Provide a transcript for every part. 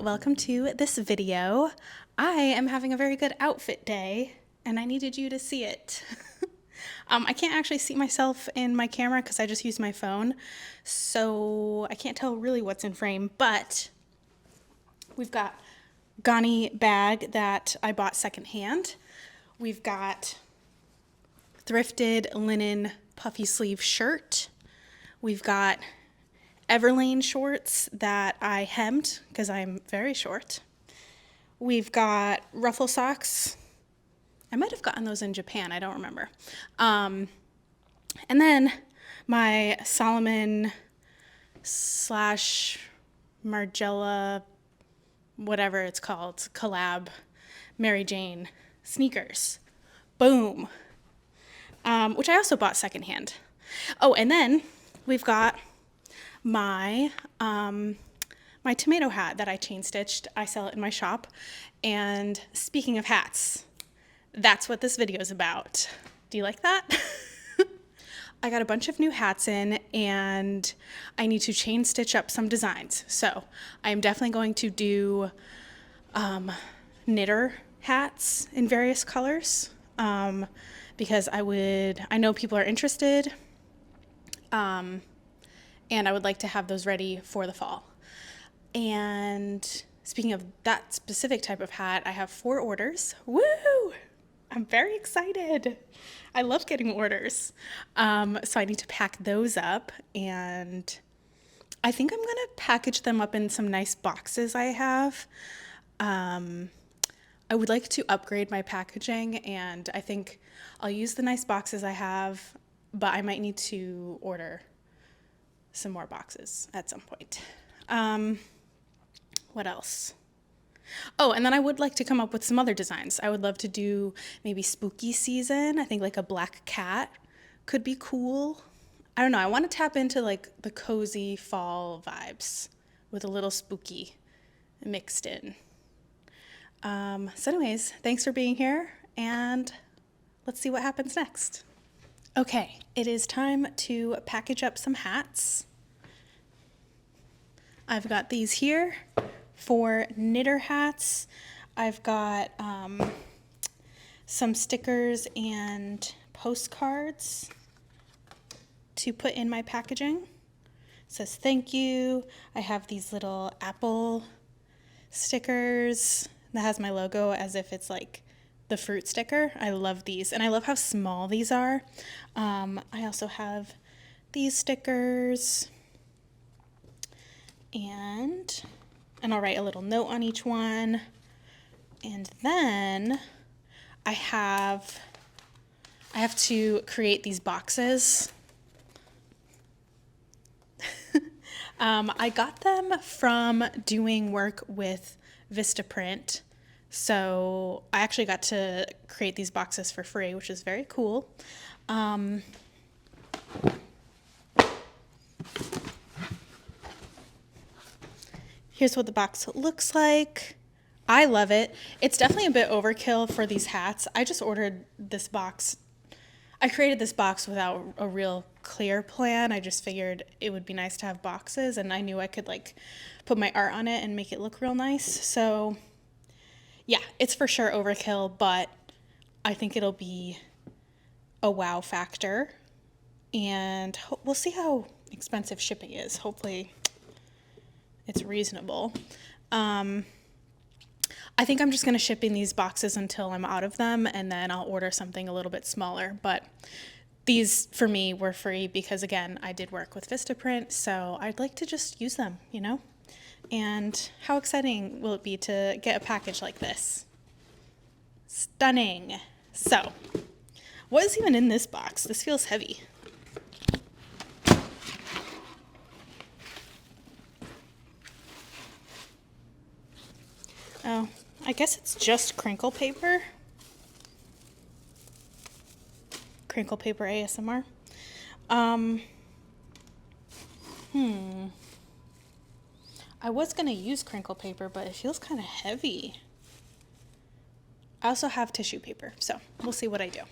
welcome to this video. I am having a very good outfit day and I needed you to see it. I can't actually see myself in my camera because I just use my phone, so I can't tell really what's in frame, but we've got Ghani bag that I bought secondhand. We've got thrifted linen puffy sleeve shirt. We've got Everlane shorts that I hemmed because I'm very short. We've got ruffle socks. I might have gotten those in Japan, I don't remember. And then my Solomon / Margiela, whatever it's called, collab Mary Jane sneakers. Boom. Which I also bought secondhand. Oh, and then we've got my my tomato hat that I chain stitched. I sell it in my shop. And speaking of hats, that's what this video is about. Do you like that? I got a bunch of new hats in and I need to chain stitch up some designs. So I am definitely going to do knitter hats in various colors because I know people are interested. And I would like to have those ready for the fall. And speaking of that specific type of hat, I have 4 orders. Woo! I'm very excited. I love getting orders. So I need to pack those up, and I think I'm gonna package them up in some nice boxes I have. I would like to upgrade my packaging, and I think I'll use the nice boxes I have, but I might need to order some more boxes at some point. What else? Oh, and then I would like to come up with some other designs. I would love to do maybe spooky season. I think like a black cat could be cool. I don't know. I want to tap into like the cozy fall vibes with a little spooky mixed in. So anyways, thanks for being here and let's see what happens next. Okay, it is time to package up some hats. I've got these here for knitter hats. I've got some stickers and postcards to put in my packaging. It says thank you. I have these little apple stickers that has my logo as if it's like the fruit sticker. I love these, and I love how small these are. I also have these stickers, and I'll write a little note on each one. And then I have to create these boxes. I got them from doing work with Vistaprint. So I actually got to create these boxes for free, which is very cool. Here's what the box looks like. I love it. It's definitely a bit overkill for these hats. I just ordered this box. I created this box without a real clear plan. I just figured it would be nice to have boxes, and I knew I could like put my art on it and make it look real nice. So yeah, it's for sure overkill, but I think it'll be a wow factor. And we'll see how expensive shipping is. Hopefully it's reasonable. I think I'm just going to ship in these boxes until I'm out of them, and then I'll order something a little bit smaller. But these, for me, were free because, again, I did work with Vistaprint, so I'd like to just use them, you know? And how exciting will it be to get a package like this? Stunning. So, what is even in this box? This feels heavy. Oh, I guess it's just crinkle paper. Crinkle paper ASMR. I was gonna use crinkle paper, but it feels kind of heavy. I also have tissue paper, so we'll see what I do.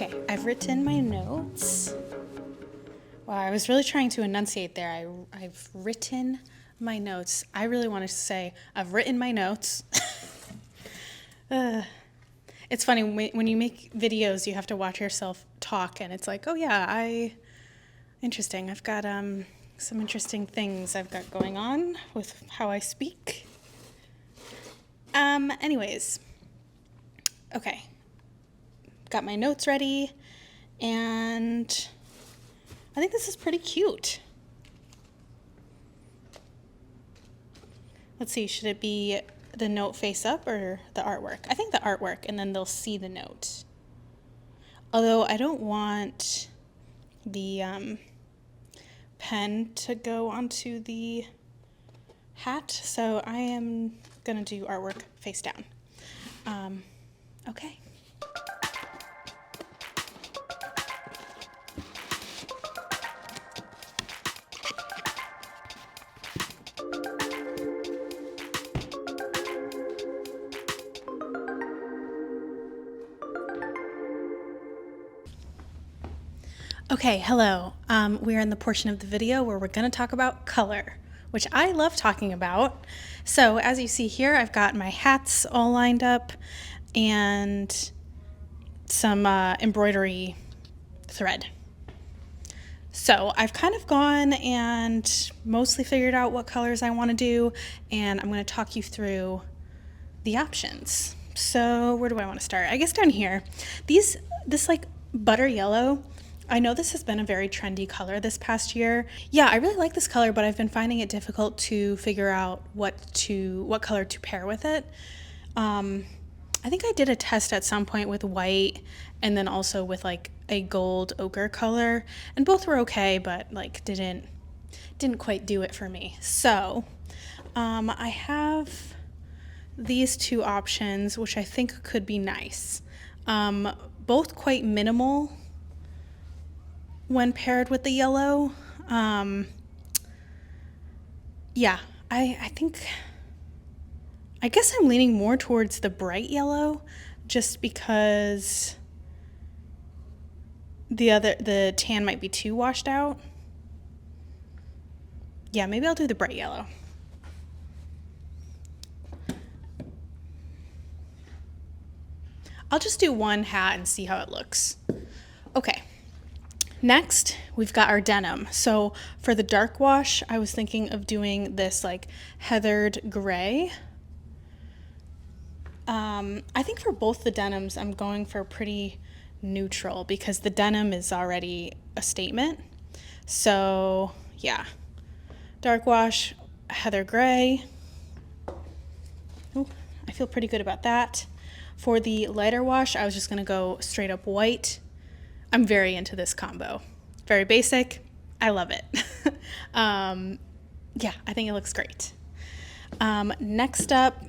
Okay, I've written my notes. Wow, I was really trying to enunciate there. I've written my notes. I really wanted to say, I've written my notes. It's funny, when you make videos, you have to watch yourself talk, and it's like, oh yeah, interesting. I've got some interesting things I've got going on with how I speak. Anyways, okay. Got my notes ready, and I think this is pretty cute. Let's see, should it be the note face up or the artwork? I think the artwork, and then they'll see the note. Although I don't want the pen to go onto the hat, so I am gonna do artwork face down. Okay. Okay, hello. We're in the portion of the video where we're going to talk about color, which I love talking about. So as you see here, I've got my hats all lined up and some embroidery thread. So I've kind of gone and mostly figured out what colors I want to do, and I'm going to talk you through the options. So where do I want to start? I guess down here. This like butter yellow, I know this has been a very trendy color this past year. Yeah, I really like this color, but I've been finding it difficult to figure out what color to pair with it. I think I did a test at some point with white and then also with like a gold ochre color, and both were okay, but like didn't quite do it for me. So I have these two options, which I think could be nice. Both quite minimal when paired with the yellow. Yeah, I guess I'm leaning more towards the bright yellow just because the tan might be too washed out. Yeah, maybe I'll do the bright yellow. I'll just do one hat and see how it looks. Okay. Next, we've got our denim. So for the dark wash, I was thinking of doing this like heathered gray. I think for both the denims, I'm going for pretty neutral because the denim is already a statement. So yeah, dark wash, heather gray. Ooh, I feel pretty good about that. For the lighter wash, I was just gonna go straight up white. I'm very into this combo. Very basic. I love it. Yeah, I think it looks great. Next up,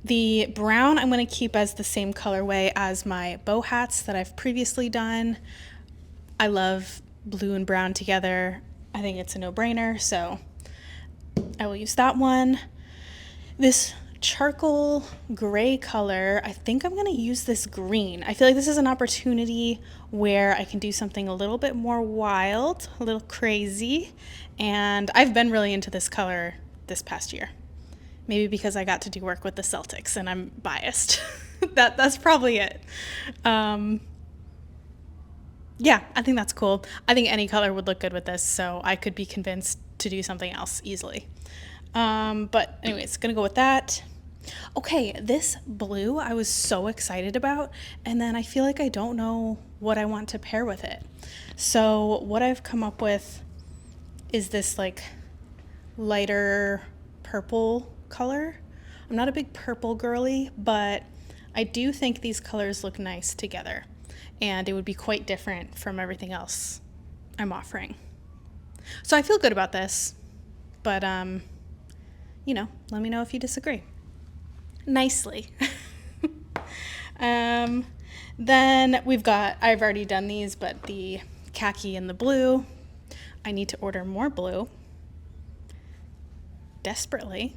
the brown I'm going to keep as the same colorway as my bow hats that I've previously done. I love blue and brown together. I think it's a no-brainer, so I will use that one. This charcoal gray color, I think I'm gonna use this green. I feel like this is an opportunity where I can do something a little bit more wild, a little crazy, and I've been really into this color this past year. Maybe because I got to do work with the Celtics and I'm biased. That's probably it. Yeah, I think that's cool. I think any color would look good with this, so I could be convinced to do something else easily. But anyways, gonna go with that. Okay, this blue I was so excited about, and then I feel like I don't know what I want to pair with it. So what I've come up with is this like lighter purple color. I'm not a big purple girly, but I do think these colors look nice together, and it would be quite different from everything else I'm offering. So I feel good about this, but you know, let me know if you disagree. Nicely. Then we've got, I've already done these, but the khaki and the blue. I need to order more blue. Desperately.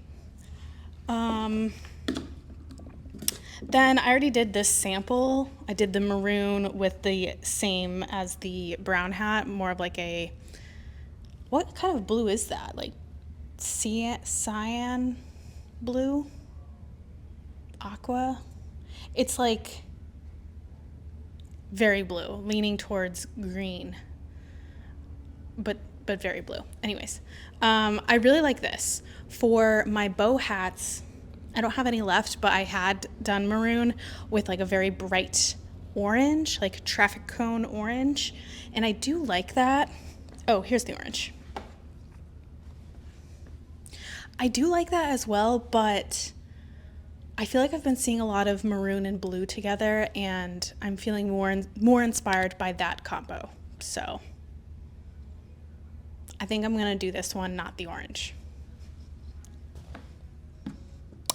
Then I already did this sample. I did the maroon with the same as the brown hat, more of like a, what kind of blue is that? Like cyan blue? Aqua? It's like very blue, leaning towards green, but very blue. Anyways, I really like this. For my bow hats, I don't have any left, but I had done maroon with like a very bright orange, like traffic cone orange, and I do like that. Oh, here's the orange. I do like that as well, but I feel like I've been seeing a lot of maroon and blue together, and I'm feeling more inspired by that combo. So I think I'm gonna do this one, not the orange.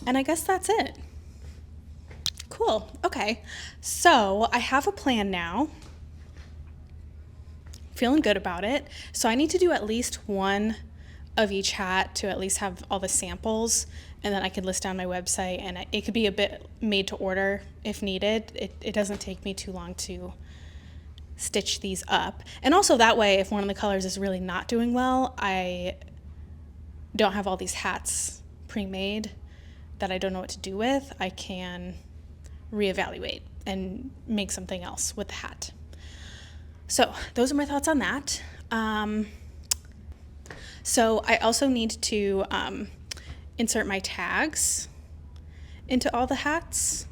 And I guess that's it. Cool. Okay. So I have a plan now. Feeling good about it. So I need to do at least one of each hat to at least have all the samples, and then I could list down my website, and it could be a bit made to order if needed. It doesn't take me too long to stitch these up. And also that way, if one of the colors is really not doing well, I don't have all these hats pre-made that I don't know what to do with. I can reevaluate and make something else with the hat. So those are my thoughts on that. So I also need to insert my tags into all the hats.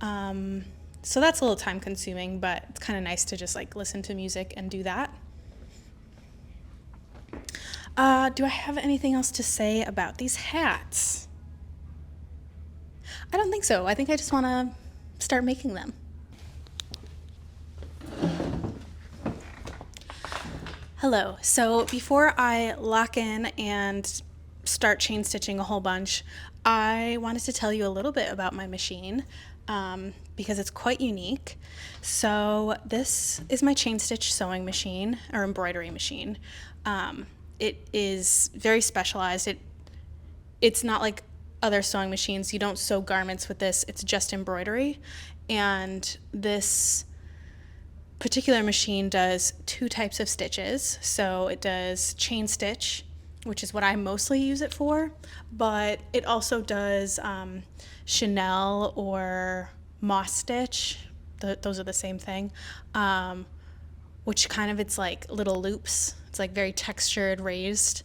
So that's a little time consuming, but it's kind of nice to just like listen to music and do that. Do I have anything else to say about these hats? I don't think so. I think I just want to start making them. Hello. So before I lock in and start chain stitching a whole bunch, I wanted to tell you a little bit about my machine because it's quite unique. So this is my Chainstitch sewing machine or embroidery machine. It is very specialized. It's not like other sewing machines. You don't sew garments with this. It's just embroidery. And this particular machine does two types of stitches. So it does chain stitch, which is what I mostly use it for, but it also does Chanel or moss stitch. Those are the same thing, which kind of, it's like little loops. It's like very textured, raised,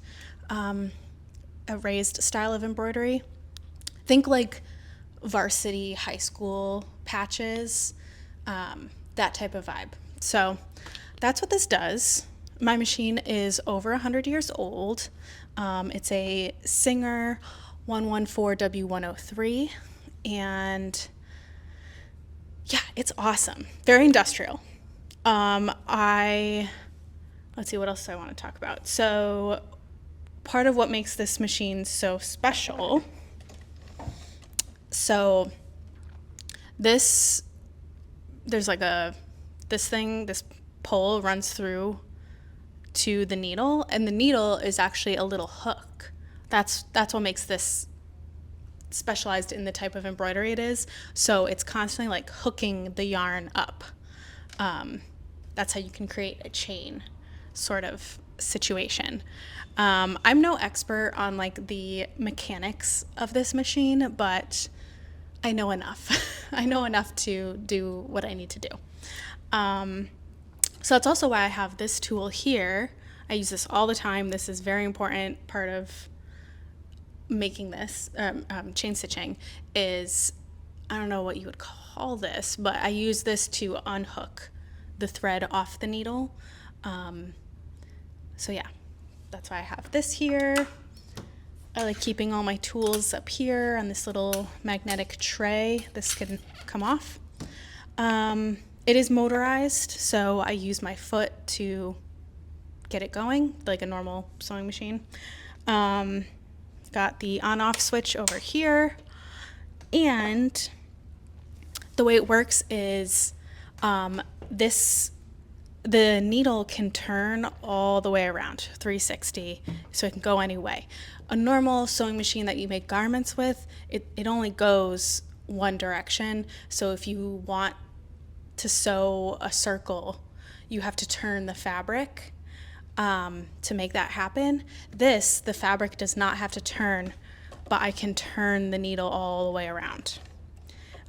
a raised style of embroidery. Think like varsity high school patches, that type of vibe. So that's what this does. My machine is over 100 years old. It's a Singer 114W103, and yeah, it's awesome. Very industrial. Let's see, what else do I want to talk about? So part of what makes this machine so special, so this pole runs through to the needle, and the needle is actually a little hook. That's what makes this specialized in the type of embroidery it is. So it's constantly like hooking the yarn up. That's how you can create a chain sort of situation. I'm no expert on like the mechanics of this machine, but I know enough. I know enough to do what I need to do. So that's also why I have this tool here. I use this all the time. This is a very important part of making this, chain stitching, is, I don't know what you would call this, but I use this to unhook the thread off the needle. So yeah, that's why I have this here. I like keeping all my tools up here on this little magnetic tray. This can come off. It is motorized, so I use my foot to get it going, like a normal sewing machine. Got the on-off switch over here, and the way it works is the needle can turn all the way around 360, so it can go any way. A normal sewing machine that you make garments with, it only goes one direction. So if you want to sew a circle, you have to turn the fabric to make that happen. The fabric does not have to turn, but I can turn the needle all the way around.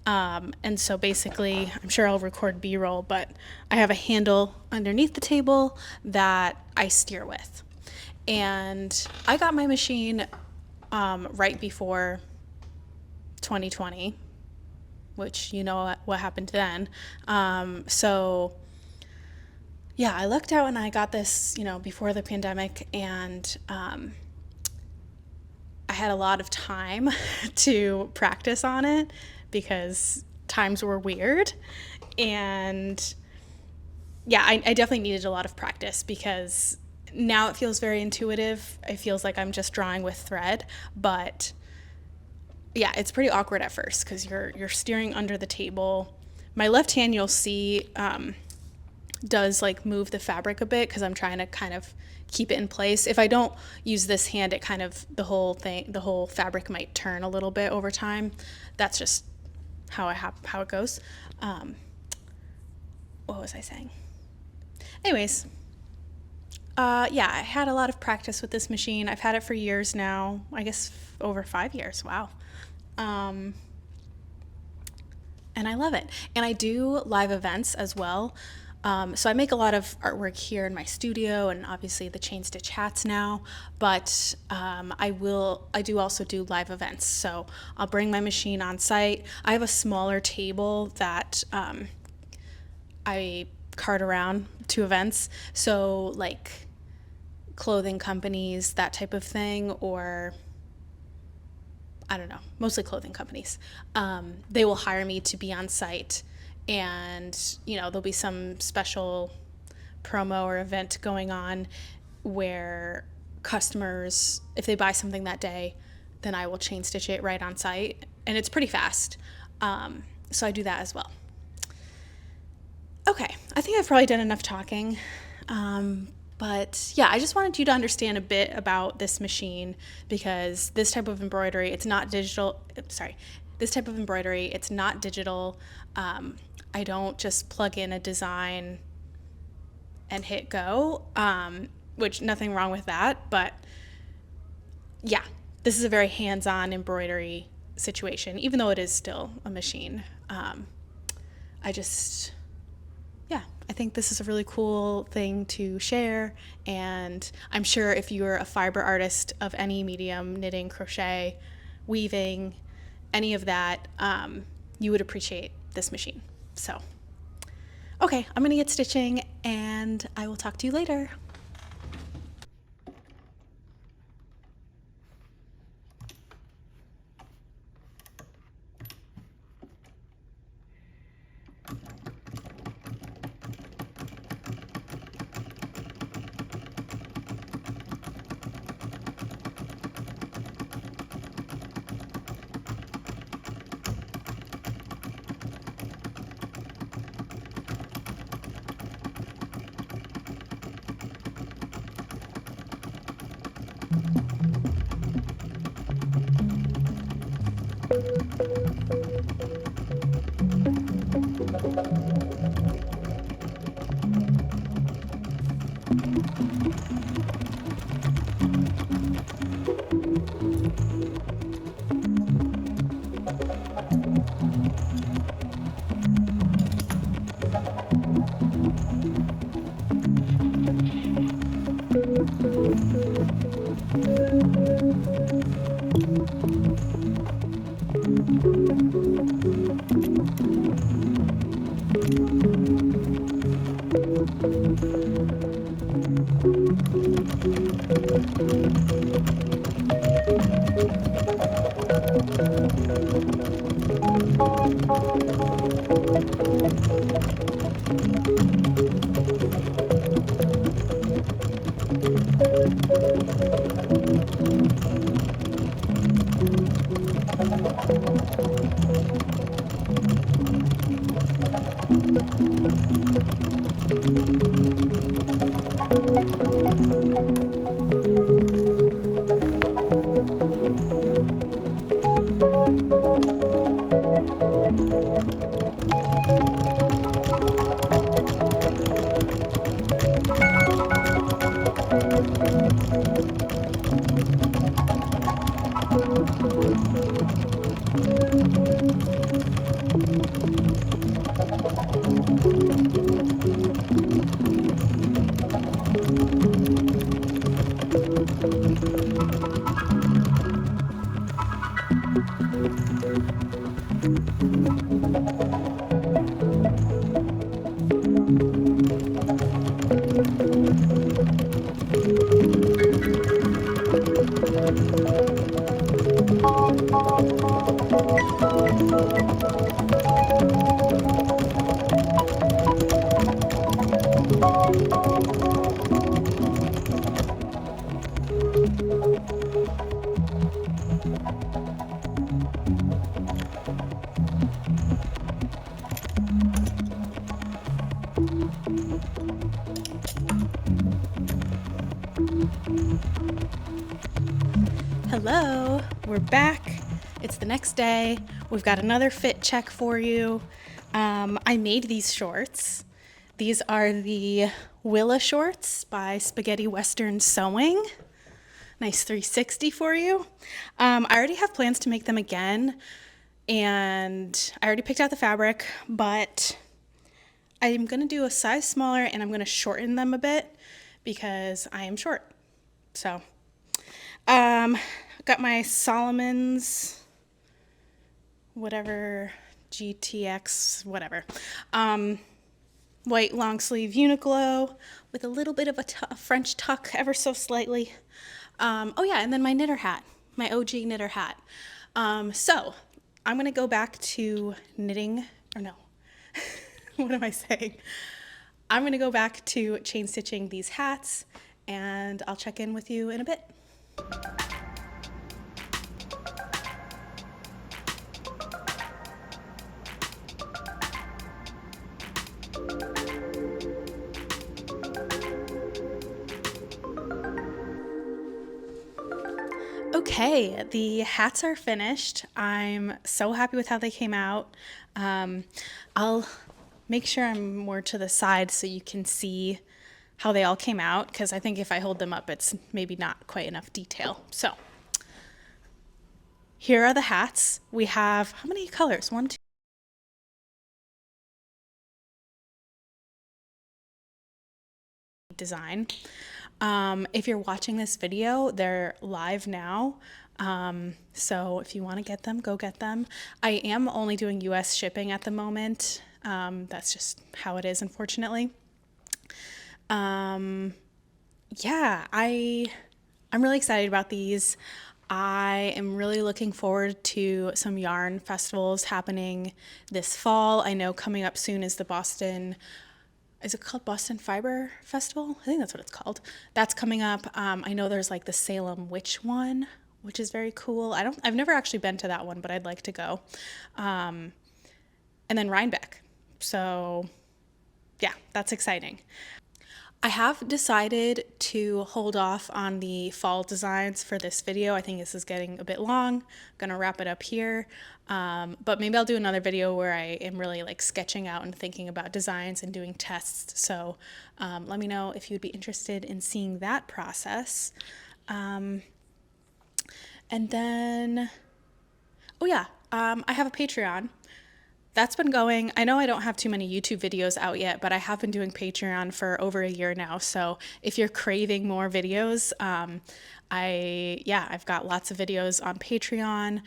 And so basically, I'm sure I'll record B-roll, but I have a handle underneath the table that I steer with. And I got my machine right before 2020, which you know what happened then. So yeah, I lucked out and I got this, before the pandemic, and I had a lot of time to practice on it because times were weird. And yeah, I definitely needed a lot of practice because now it feels very intuitive. It feels like I'm just drawing with thread, but yeah, it's pretty awkward at first because you're steering under the table. My left hand, you'll see, does like move the fabric a bit because I'm trying to kind of keep it in place. If I don't use this hand, it kind of, the whole fabric might turn a little bit over time. That's just how it goes. What was I saying? Anyways, yeah, I had a lot of practice with this machine. I've had it for years now. I guess over 5 years. Wow. And I love it. And I do live events as well. So I make a lot of artwork here in my studio and obviously the Chainstitch hats now, but I do also do live events. So I'll bring my machine on site. I have a smaller table that I cart around to events. So like clothing companies, that type of thing, or I don't know, mostly clothing companies. They will hire me to be on site, and there'll be some special promo or event going on where customers, if they buy something that day, then I will chain stitch it right on site, and it's pretty fast. So I do that as well. Okay, I think I've probably done enough talking. But yeah, I just wanted you to understand a bit about this machine because this type of embroidery, it's not digital. This type of embroidery, it's not digital. I don't just plug in a design and hit go, which nothing wrong with that. But yeah, this is a very hands-on embroidery situation, even though it is still a machine. I think this is a really cool thing to share, and I'm sure if you're a fiber artist of any medium, knitting, crochet, weaving, any of that, you would appreciate this machine. So, okay, I'm gonna get stitching, and I will talk to you later. Hello, we're back. It's the next day. We've got another fit check for you. I made these shorts. These are the Willa shorts by Spaghetti Western Sewing. Nice 360 for you. I already have plans to make them again, and I already picked out the fabric, but I'm gonna do a size smaller and I'm gonna shorten them a bit because I am short. So, got my Solomon's, whatever, GTX, whatever. White long sleeve Uniqlo with a little bit of a French tuck, ever so slightly. Oh yeah, and then my knitter hat, my OG knitter hat. So I'm gonna go back to knitting, or no, what am I saying? I'm gonna go back to chain stitching these hats, and I'll check in with you in a bit. Okay, the hats are finished. I'm so happy with how they came out. I'll make sure I'm more to the side so you can see how they all came out, because I think if I hold them up, it's maybe not quite enough detail. So here are the hats. We have, how many colors? 1, 2. Design. If you're watching this video, they're live now. So if you want to get them, go get them. I am only doing US shipping at the moment. That's just how it is, unfortunately. Yeah, I'm really excited about these. I am really looking forward to some yarn festivals happening this fall. I know coming up soon is the Boston, is it called Boston Fiber Festival? I think that's what it's called. That's coming up. I know there's like the Salem Witch one, which is very cool. I've never actually been to that one, but I'd like to go. And then Rhinebeck. So yeah, that's exciting. I have decided to hold off on the fall designs for this video. I think this is getting a bit long. I'm gonna wrap it up here. But maybe I'll do another video where I am really like sketching out and thinking about designs and doing tests. So let me know if you'd be interested in seeing that process. And then, oh yeah, I have a Patreon. That's been going. I know I don't have too many YouTube videos out yet, but I have been doing Patreon for over a year now. So if you're craving more videos, I've got lots of videos on Patreon.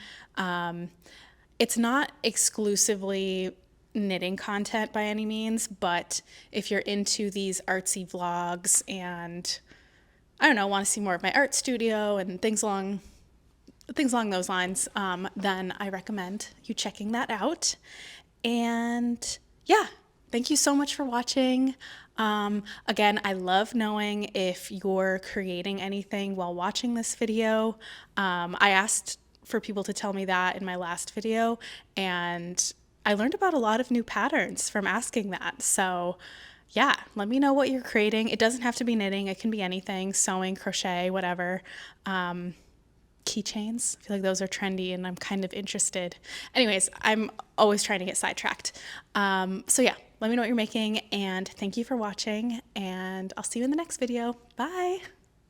It's not exclusively knitting content by any means, but if you're into these artsy vlogs and I don't know, want to see more of my art studio and things along those lines, then I recommend you checking that out. And yeah, thank you so much for watching. Again, I love knowing if you're creating anything while watching this video. I asked for people to tell me that in my last video, and I learned about a lot of new patterns from asking that. So yeah, let me know what you're creating. It doesn't have to be knitting. It can be anything, sewing, crochet, whatever. keychains. I feel like those are trendy and I'm kind of interested. Anyways, I'm always trying to get sidetracked. So yeah, let me know what you're making, and thank you for watching, and I'll see you in the next video. Bye.